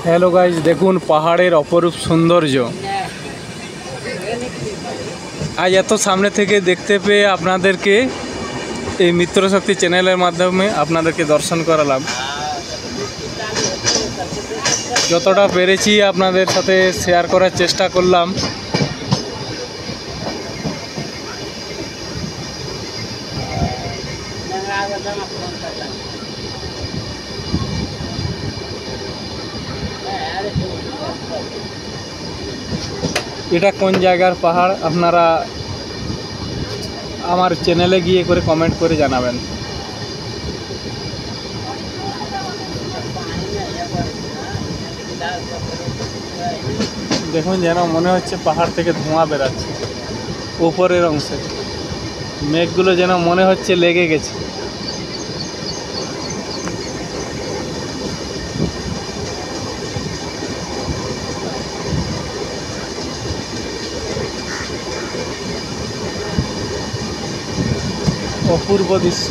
Hello guys, দেখুন পাহাড়ের অপরূপ সৌন্দর্য। আজ এত সামনে থেকে দেখতে পেয়ে আপনাদেরকে এই মিত্রশক্তি চ্যানেলের মাধ্যমে আপনাদেরকে দর্শন করালাম। যতটা পেরেছি আপনাদের সাথে শেয়ার করার চেষ্টা করলাম। এটা কোন জায়গার পাহাড় আপনারা আমার চ্যানেলে গিয়ে করে কমেন্ট করে জানাবেন। দেখুন, যেন মনে হচ্ছে পাহাড় থেকে ধোঁয়া বেরাচ্ছে উপরের অংশে। মেঘগুলো যেন মনে হচ্ছে লেগে গেছে। অপূর্ব দৃশ্য।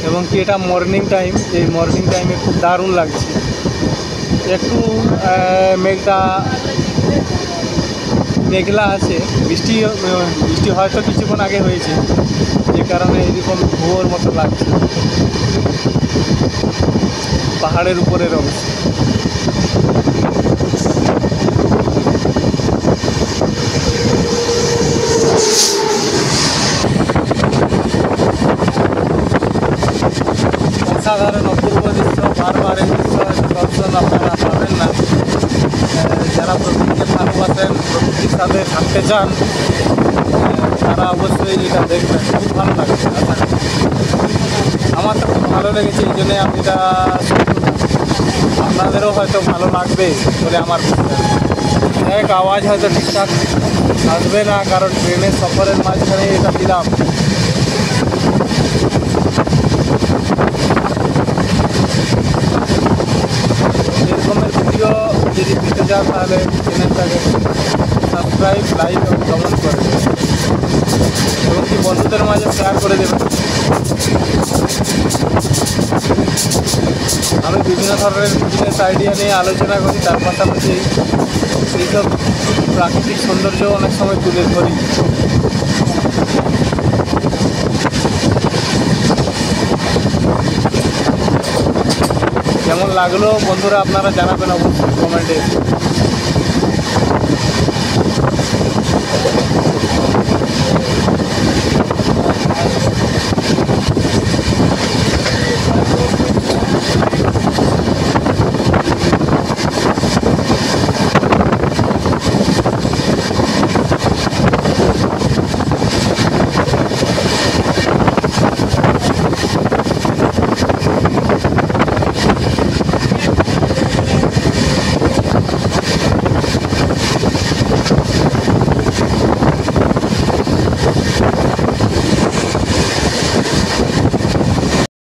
এবং কি এটা মর্নিং টাইম, এই মর্নিং টাইমে খুব দারুণ লাগছে। একটু মেঘটা মেঘলা আছে, বৃষ্টি হয়তো কিছুক্ষণ আগে হয়েছে, যে কারণে এরকম ভোর মতো লাগছে পাহাড়ের উপরের অংশ। অসাধারণ অপূর্ব দৃশ্য। বারবার এই দৃশ্য দর্শন আপনারা পাবেন না। যারা প্রকৃতিকে ভালোবাসেন, প্রকৃতির সাথে থাকতে চান, তারা অবশ্যই এটা দেখবেন। খুব ভালো লাগছে। আমার তো খুব ভালো লেগেছে, এই জন্যে আমি এটা আপনাদেরও হয়তো ভালো লাগবে বলে আমার এক আওয়াজ হয়তো ঠিকঠাক আসবে না, কারণ ট্রেনের সফরের মাঝখানে এটা দিলাম। এরকমের ভিডিও যদি পেতে চান তাহলে চ্যানেলটাকে সাবস্ক্রাইব, লাইক এবং কমেন্ট করে দেবেন এবং কি বন্ধুদের মাঝে শেয়ার করে দেবেন। আমি বিভিন্ন ধরনের বিজনেস আইডিয়া নিয়ে আলোচনা করি, তার পাশাপাশি এইসব প্রাকৃতিক সৌন্দর্য অনেক সময় তুলে ধরি। কেমন লাগলো বন্ধুরা আপনারা জানাবেন অবশ্যই কমেন্টে।